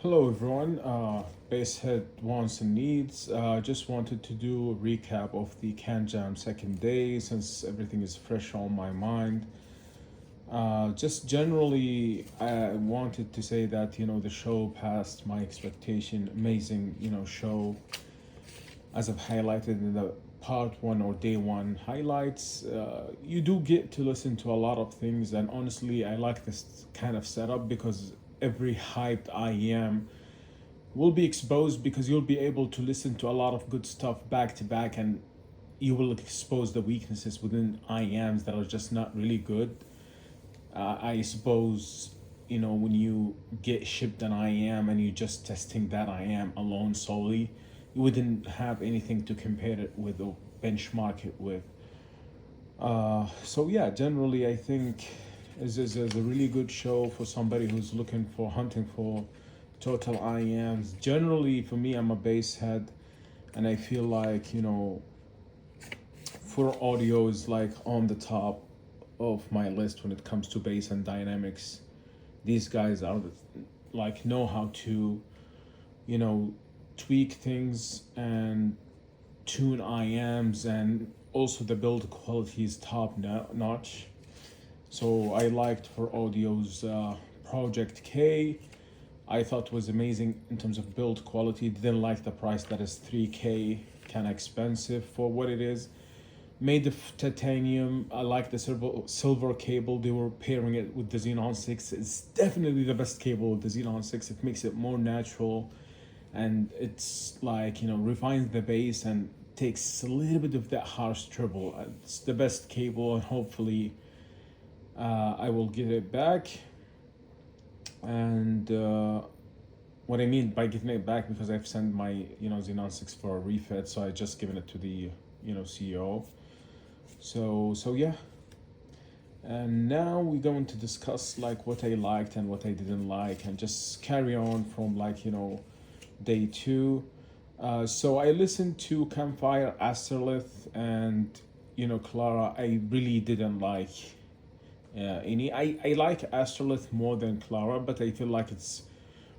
Hello everyone, Basehead wants and needs. Just wanted to do a recap of the CanJam second day since everything is fresh on my mind. Just generally, I wanted to say that the show passed my expectation. Amazing, show as I've highlighted in the part one or day one highlights. You do get to listen to a lot of things, and honestly, I like this kind of setup because every hyped IEM will be exposed because you'll be able to listen to a lot of good stuff back to back, and you will expose the weaknesses within IEMs that are just not really good. I suppose when you get shipped an IEM and you're just testing that IEM alone solely, you wouldn't have anything to compare it with or benchmark it with. So yeah, generally I think is a really good show for somebody who's looking for hunting for total IEMs. Generally, for me, I'm a bass head, and I feel like for audio is like on the top of my list when it comes to bass and dynamics. These guys are like know how to you know tweak things and tune IEMs, and also the build quality is top notch. So I liked for audio's Project K. I thought was amazing in terms of build quality. Didn't like the price, that is 3K, kind of expensive for what it is. Made of titanium. I like the silver cable. They were pairing it with the Xenon 6. It's definitely the best cable with the Xenon 6. It makes it more natural, and it's like refines the bass and takes a little bit of that harsh treble. It's the best cable, and hopefully I will get it back. And what I mean by getting it back, because I've sent my Xenon 6 for a refit, so I just given it to the CEO. So yeah. And now we're going to discuss like what I liked and what I didn't like, and just carry on from like day two. So I listened to Campfire, Asterlith, and Clara. I really didn't like any. I like Astrolith more than Clara, but I feel like it's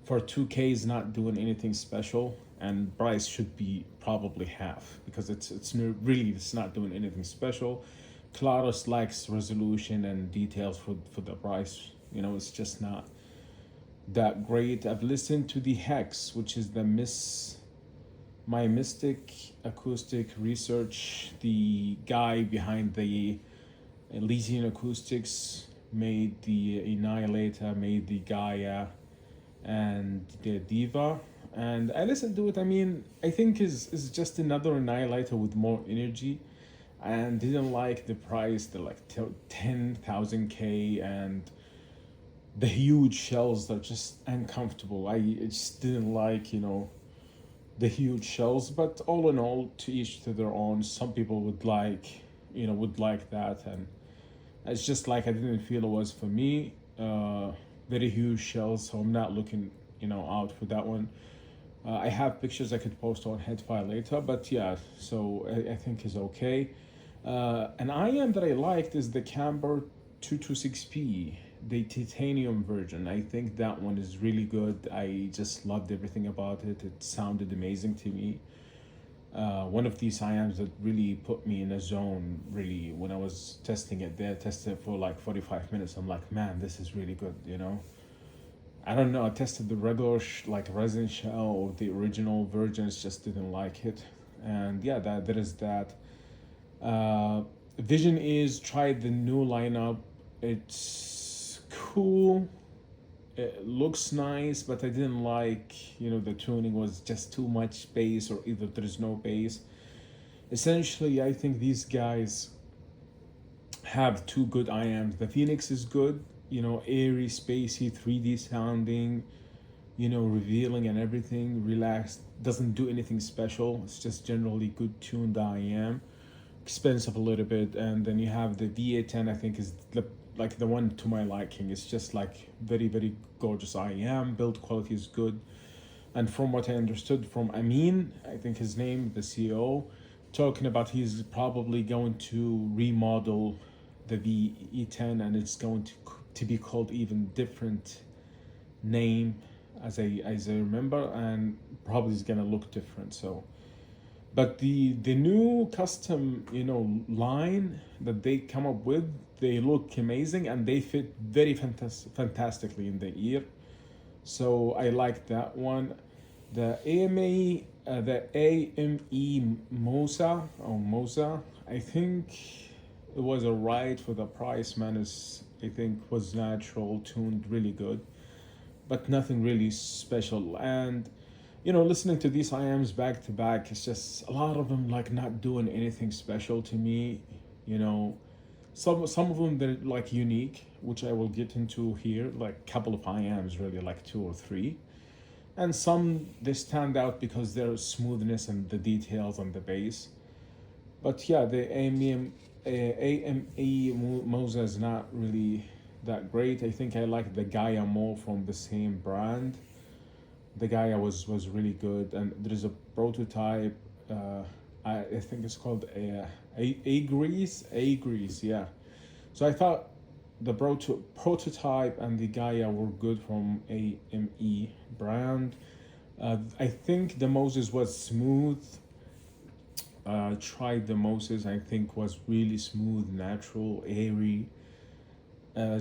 for 2K is not doing anything special, and Bryce should be probably half because really it's not doing anything special. Clara's likes resolution and details for the Bryce. It's just not that great. I've listened to the HEX, which is the My Mystic Acoustic Research. The guy behind the Elysian Acoustics made the Annihilator, made the Gaia, and the Diva. And I listened to it. I mean, I think is just another Annihilator with more energy, and didn't like the price. The like 10,000K, and the huge shells are just uncomfortable. I just didn't like the huge shells. But all in all, to each to their own. Some people would like that, and it's just like I didn't feel it was for me. Very huge shells, so I'm not looking out for that one. I have pictures I could post on Headfile later, but yeah, so I think is okay. An IM that I liked is the Camber 226p, the titanium version. I think that one is really good. I just loved everything about it. It sounded amazing to me. One of these IAMs that really put me in a zone, really, when I was testing it there, tested it for like 45 minutes. I'm like, man, this is really good. I don't know, I tested the regular like resin shell or the original versions, just didn't like it. And yeah, that is that. Vision is tried the new lineup. It's cool. It looks nice, but I didn't like, the tuning was just too much bass, or either there is no bass. Essentially, I think these guys have two good IAMs. The Phoenix is good, airy, spacey, 3D sounding, revealing and everything, relaxed, doesn't do anything special. It's just generally good tuned IAM, expensive a little bit. And then you have the VA10, I think is like the one to my liking. It's just like very, very gorgeous IAM, build quality is good. And from what I understood from Amin, I think his name, the CEO, talking about he's probably going to remodel the VE10, and it's going to be called even different name. as I remember, and probably it's gonna look different. So, but the new custom, line that they come up with, they look amazing and they fit very fantastically in the ear. So I like that one. The AME Mosa, I think it was alright for the price. Man, is I think was natural, tuned really good, but nothing really special. And listening to these IAMs back to back, it's just a lot of them like not doing anything special to me. You know, some of them they're like unique, which I will get into here. Like a couple of IAMs, really, like two or three, and some they stand out because their smoothness and the details on the bass. But yeah, the AME Mosa is not really that great. I think I like the Gaia more from the same brand. The Gaia was really good, and there is a prototype. I think it's called A Grease, yeah. So I thought the prototype and the Gaia were good from AME brand. I think the Moses was smooth. Tried the Moses. I think was really smooth, natural, airy.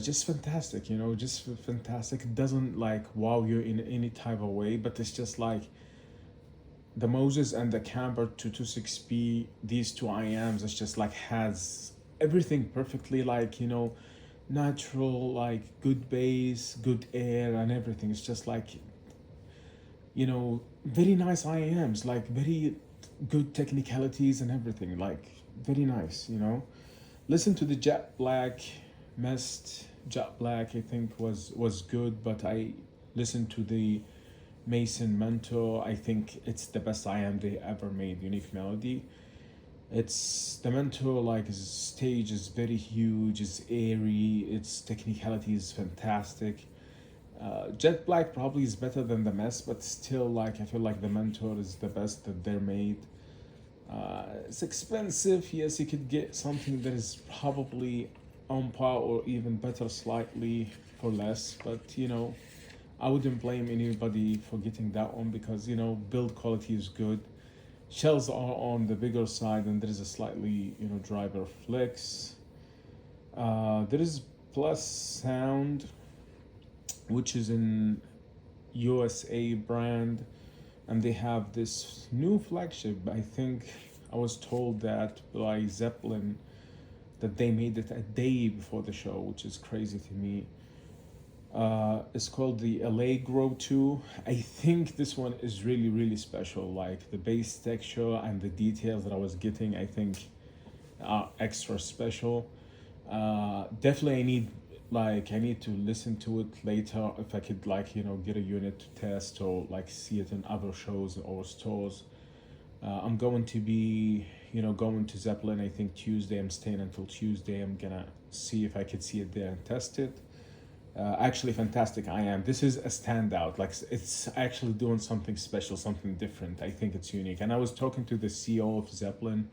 Just fantastic, just fantastic. It doesn't like wow you in any type of way, but it's just like the Moses and the Camber 226p, these two IAMs, it's just like has everything perfectly, like, natural, like good bass, good air, and everything. It's just like, very nice IAMs, like very good technicalities and everything, like very nice, Listen to the Jet Black Mist. Jet Black I think was good, but I listened to the Mason Mentor. I think it's the best IAM they ever made, Unique Melody. It's the Mentor, like his stage is very huge, it's airy, its technicality is fantastic. Jet Black probably is better than the Mess, but still, like I feel like the Mentor is the best that they're made. It's expensive. Yes, you could get something that is probably on par or even better slightly for less, but I wouldn't blame anybody for getting that one because build quality is good. Shells are on the bigger side and there is a slightly driver flex. There is Plus Sound, which is in USA brand, and they have this new flagship. I think I was told that by Zeppelin that they made it a day before the show, which is crazy to me. It's called the Allegro 2. I think this one is really, really special. Like the bass texture and the details that I was getting, I think are extra special. Definitely I need to listen to it later if I could get a unit to test or like see it in other shows or stores. I'm going to be going to Zeppelin I think Tuesday. I'm staying until Tuesday. I'm gonna see if I could see it there and test it. Actually fantastic IAM. This is a standout. Like it's actually doing something special, something different. I think it's unique. And I was talking to the CEO of Zeppelin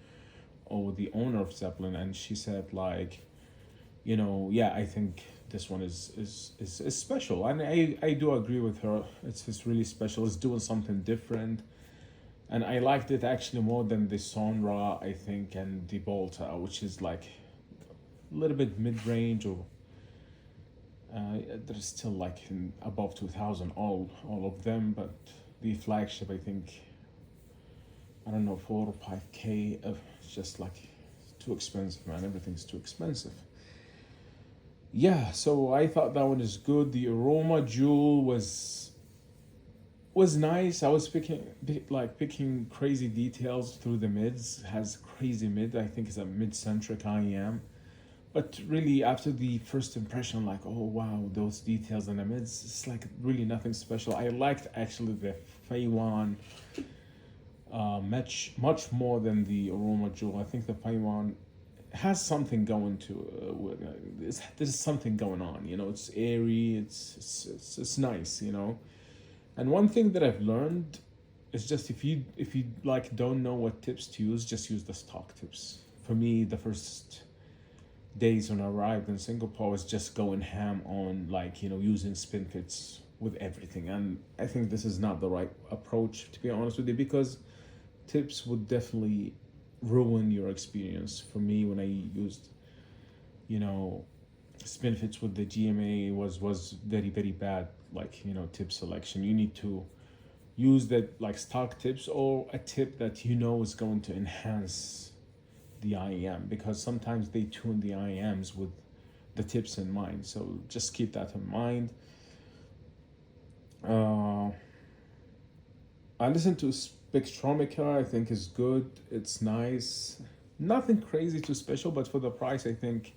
or the owner of Zeppelin, and she said like, yeah, I think this one is special, and I do agree with her. It's really special. It's doing something different, and I liked it actually more than the Sonra I think and the Volta, which is like a little bit mid range or. There's still like above 2000 all of them, but the flagship I think I don't know 4 or 5K. It's just like too expensive, man. Everything's too expensive. Yeah, so I thought that one is good. The Aroma Jewel was nice. I was picking crazy details through the mids. It has crazy mid. I think it's a mid-centric IEM. But really, after the first impression, like, oh wow, those details in the mids, it's like really nothing special. I liked actually the Feiwan much more than the Aroma Jewel. I think the Feiwan has something going to there's something going on. It's airy. It's nice. And one thing that I've learned is just if you like don't know what tips to use, just use the stock tips. For me, the first days when I arrived in Singapore was just going ham on using spin fits with everything. And I think this is not the right approach, to be honest with you, because tips would definitely ruin your experience. For me, when I used, you know, spin fits with the GMA, was very very bad. Like, tip selection. You need to use that like stock tips, or a tip that is going to enhance the IEM, because sometimes they tune the IEMs with the tips in mind. So just keep that in mind. I listen to Spectromica. I think is good. It's nice. Nothing crazy too special, but for the price, I think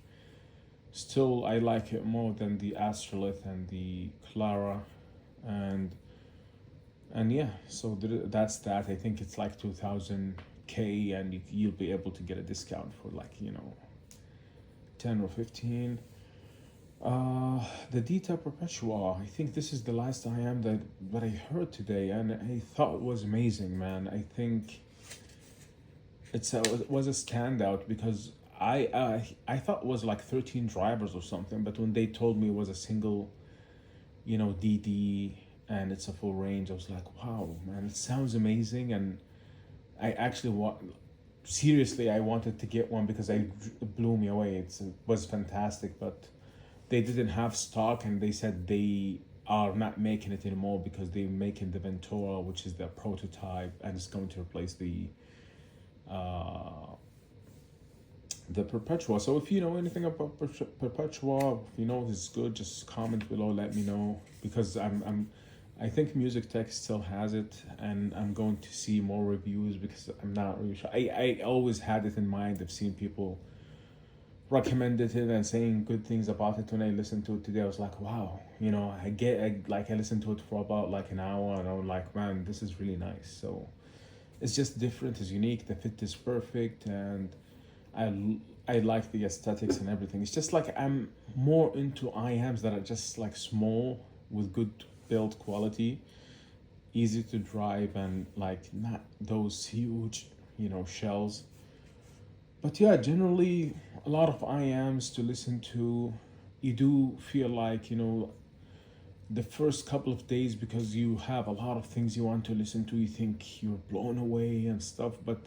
still I like it more than the Astrolith and the Clara, and yeah. So that's that. I think it's like 2000K, and you'll be able to get a discount for like 10 or 15. The Dita Perpetua. I think this is the last I am that I heard today, and I thought it was amazing, man. I think it was a standout, because I thought it was like 13 drivers or something, but when they told me it was a single, DD, and it's a full range, I was like, wow, man, it sounds amazing, and I actually seriously, I wanted to get one because it blew me away. It was fantastic, but they didn't have stock, and they said they are not making it anymore because they're making the Ventura, which is the prototype, and it's going to replace the Perpetua. So if you know anything about Perpetua, if you know this is good, just comment below, let me know, because I think Music Tech still has it, and I'm going to see more reviews, because I'm not really sure. I always had it in mind. I've seen people recommended it and saying good things about it. When I listened to it today, I was like, wow, I listened to it for about like an hour, and I was like, man, this is really nice. So it's just different, it's unique, the fit is perfect, and I like the aesthetics and everything. It's just like I'm more into IAMs that are just like small with good build quality, easy to drive, and like not those huge, shells. But yeah, generally a lot of IAMs to listen to. You do feel like, the first couple of days, because you have a lot of things you want to listen to, you think you're blown away and stuff. But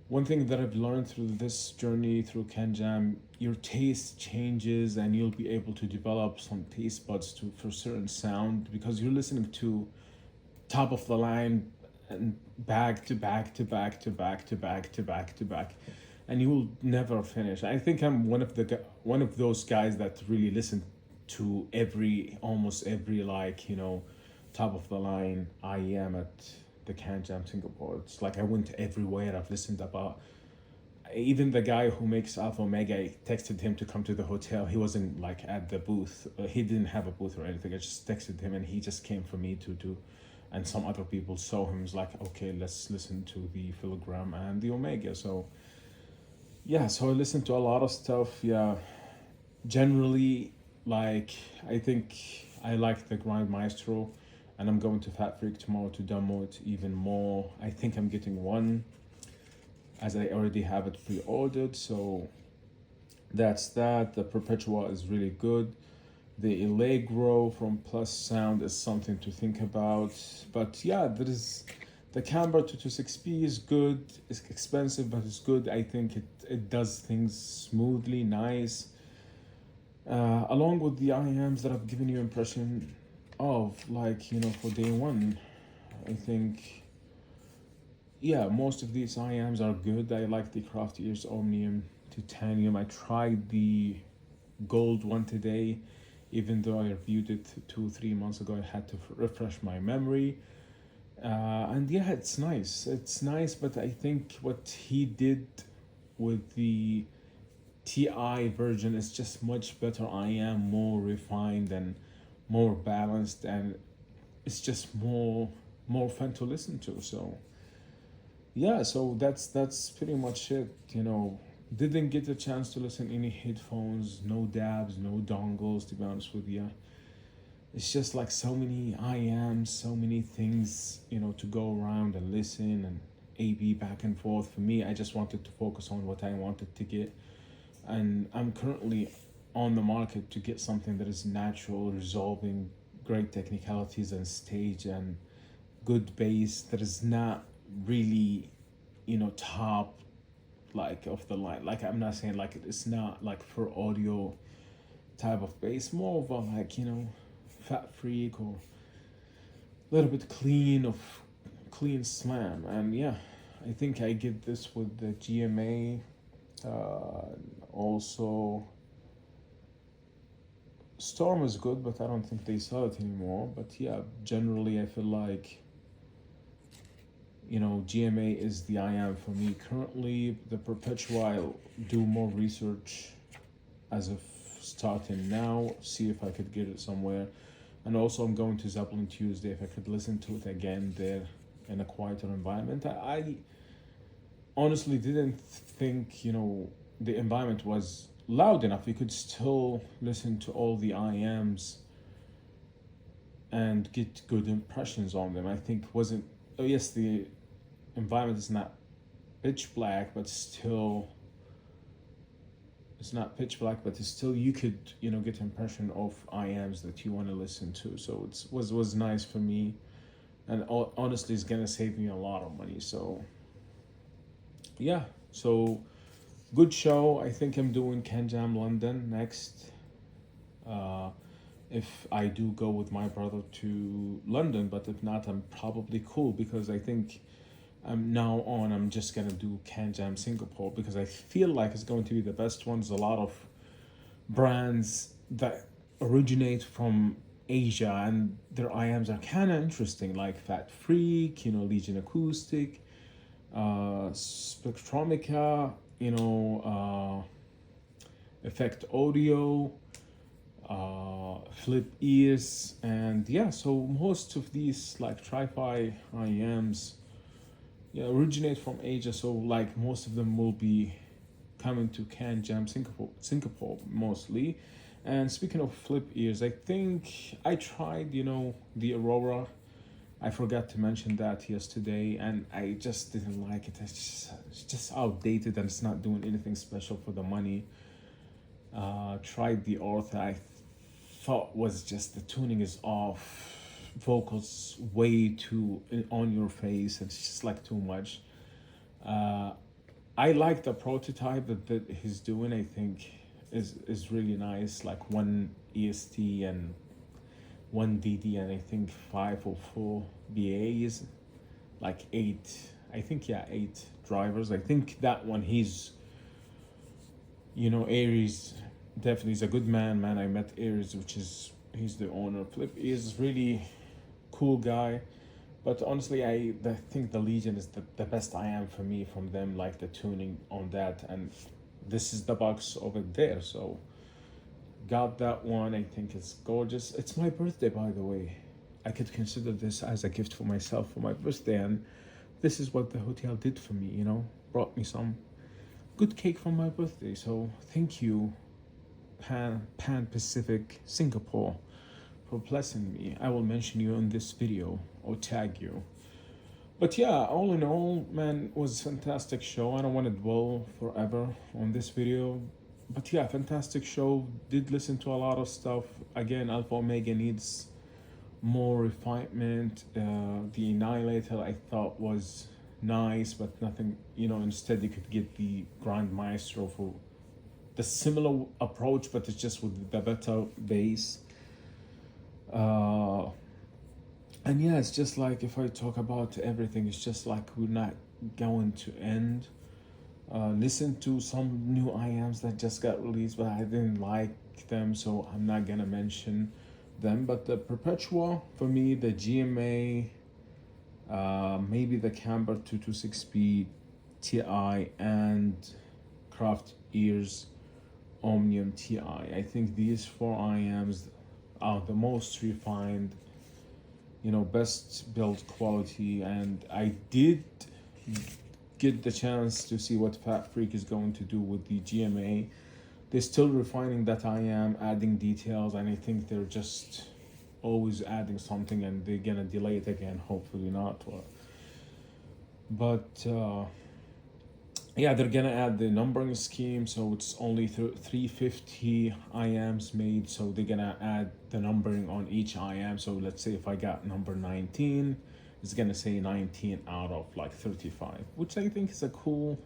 one thing that I've learned through this journey through CanJam, your taste changes, and you'll be able to develop some taste buds for certain sound, because you're listening to top of the line and back to back to back to back to back to back to back, and you will never finish. I think I'm one of those guys that really listen to almost every top of the line IEM at the CanJam Singapore. It's like I went everywhere. I've listened about, even the guy who makes Alpha Omega, I texted him to come to the hotel. He wasn't like at the booth. He didn't have a booth or anything. I just texted him, and he just came for me to and some other people saw him. It's like, okay, let's listen to the Filigram and the Omega. So yeah, so I listened to a lot of stuff. Yeah, generally, like, I think I like the Grand Maestro, and I'm going to Fat Freak tomorrow to demo it even more. I think I'm getting one, as I already have it pre-ordered. So that's that. The Perpetua is really good. The Allegro from Plus Sound is something to think about. But yeah, there is the Camber 226P is good. It's expensive, but it's good. I think it does things smoothly, nice. Along with the IAMs that I've given you impression of, like, for day one, I think, yeah, most of these IAMs are good. I like the Craft Ears Omnium Titanium. I tried the gold one today, even though I reviewed it 2-3 months ago. I had to refresh my memory. And yeah, it's nice. It's nice, but I think what he did with the TI version is just much better. I am more refined and more balanced, and it's just more fun to listen to. So yeah, so that's pretty much it. Didn't get a chance to listen any headphones, no dabs, no dongles, to be honest with you. It's just like so many IAMs, so many things, to go around and listen and AB back and forth. For me, I just wanted to focus on what I wanted to get. And I'm currently on the market to get something that is natural, resolving, great technicalities and stage and good bass. There is not really, top like of the line. Like I'm not saying like it's not like for audio type of bass, more of a like, Fat Freak or a little bit clean slam. And yeah, I think I get this with the GMA. Also, Storm is good, but I don't think they sell it anymore. But yeah, generally I feel like, GMA is the I am for me currently. The Perpetua, I'll do more research as of starting now, see if I could get it somewhere. And also I'm going to Zeppelin Tuesday, if I could listen to it again there in a quieter environment. I honestly didn't think, the environment was loud enough. You could still listen to all the IMs and get good impressions on them. I think wasn't, oh yes, the environment is not pitch black, but still, it's not pitch black, but it's still, you could, get impression of IMs that you want to listen to. So it was nice for me, and honestly, it's gonna save me a lot of money. So yeah, so good show. I think I'm doing CanJam London next. If I do go with my brother to London, but if not, I'm probably cool, because I think I'm just gonna do CanJam Singapore, because I feel like it's going to be the best one. There's a lot of brands that originate from Asia, and their IMs are kind of interesting, like Fat Freak, Legion Acoustic, Spectromica, Effect Audio, Flip Ears, and yeah, so most of these like tri-fi IMs, originate from Asia. So like most of them will be coming to CanJam Singapore mostly. And speaking of Flip Ears, I think I tried, the Aurora. I forgot to mention that yesterday, and I just didn't like it. It's just outdated, and it's not doing anything special for the money. Tried the Ortho. I thought was just the tuning is off, vocals way too on your face. It's just like too much. I like the prototype that he's doing. I think is really nice. Like one EST and one DD, and I think 504 BA is like 8. I think 8 drivers. I think that one he's, Aries definitely is a good man. I met Aries, he's the owner. Flip is really cool guy, but honestly, I think the Legion is the best I am for me from them, like the tuning on that, and this is the box over there. So got that one. I think it's gorgeous. It's my birthday, by the way. I could consider this as a gift for myself for my birthday, and this is what the hotel did for me, brought me some good cake for my birthday. So thank you, Pan Pacific Singapore, for blessing me. I will mention you in this video or tag you. But yeah, all in all, man, it was a fantastic show. I don't want to dwell forever on this video, but yeah, fantastic show. Did listen to a lot of stuff. Again, Alpha Omega needs more refinement. The Annihilator I thought was nice, but nothing, instead you could get the Grand Maestro for the similar approach, but it's just with the better bass. And yeah, it's just like, if I talk about everything, it's just like we're not going to end. Listen to some new IAMs that just got released, but I didn't like them, so I'm not gonna mention them. But the Perpetua, for me, the GMA, maybe the Camber 226P TI, and Craft Ears Omnium TI. I think these 4 IAMs are the most refined, best build quality. And I did get the chance to see what Fat Freak is going to do with the GMA. They're still refining that IAM, adding details, and I think they're just always adding something, and they're gonna delay it again, hopefully not. But yeah, they're gonna add the numbering scheme, so it's only 350 IAMs made, so they're gonna add the numbering on each IAM. So let's say if I got number 19, it's gonna say 19 out of like 35, which I think is a cool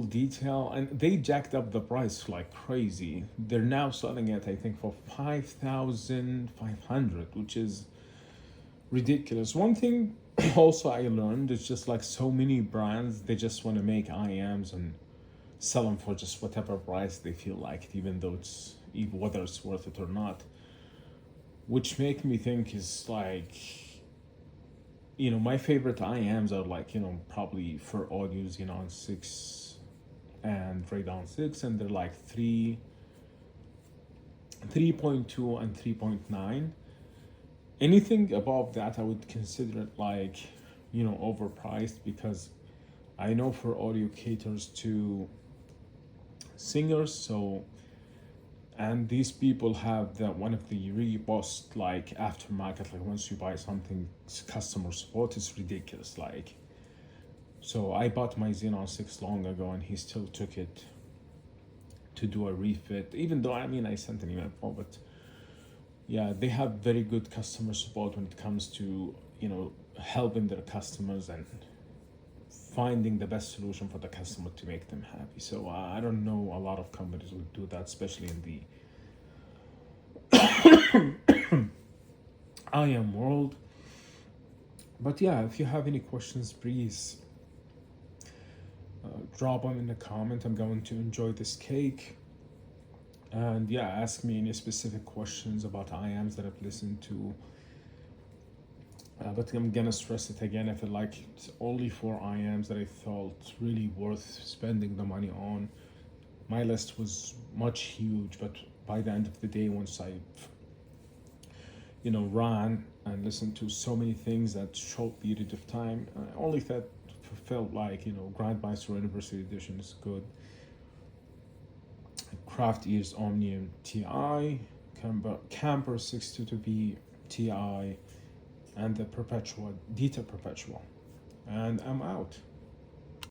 detail. And they jacked up the price like crazy. They're now selling it, I think, for 5,500, which is ridiculous. One thing also I learned is just like so many brands, they just want to make IAMs and sell them for just whatever price they feel like it, even though it's even whether it's worth it or not. Which make me think is like, my favorite IAMs are like, probably for audio Xenon 6 and Radeon 6, and they're like 3.2 and 3.9. Anything above that, I would consider it like, overpriced, because I know for audio caters to singers, so, and these people have one of the really best like aftermarket, like once you buy something, customer support is ridiculous. Like, so I bought my Xenon 6 long ago, and he still took it to do a refit, even though I sent an email for, but yeah, they have very good customer support when it comes to helping their customers and finding the best solution for the customer to make them happy. So I don't know, a lot of companies would do that, especially in the IAM world. But yeah, if you have any questions, please drop them in the comment. I'm going to enjoy this cake. And yeah, ask me any specific questions about IAMs that I've listened to. But I'm gonna stress it again. I feel like it's only for IAMs that I felt really worth spending the money on. My list was much huge, but by the end of the day, once I, ran and listened to so many things that short period of time, I only felt like, Grandmaster University Edition is good. Craft Ears Omnium TI, Camper 622B TI, and the Dita Perpetual. And I'm out.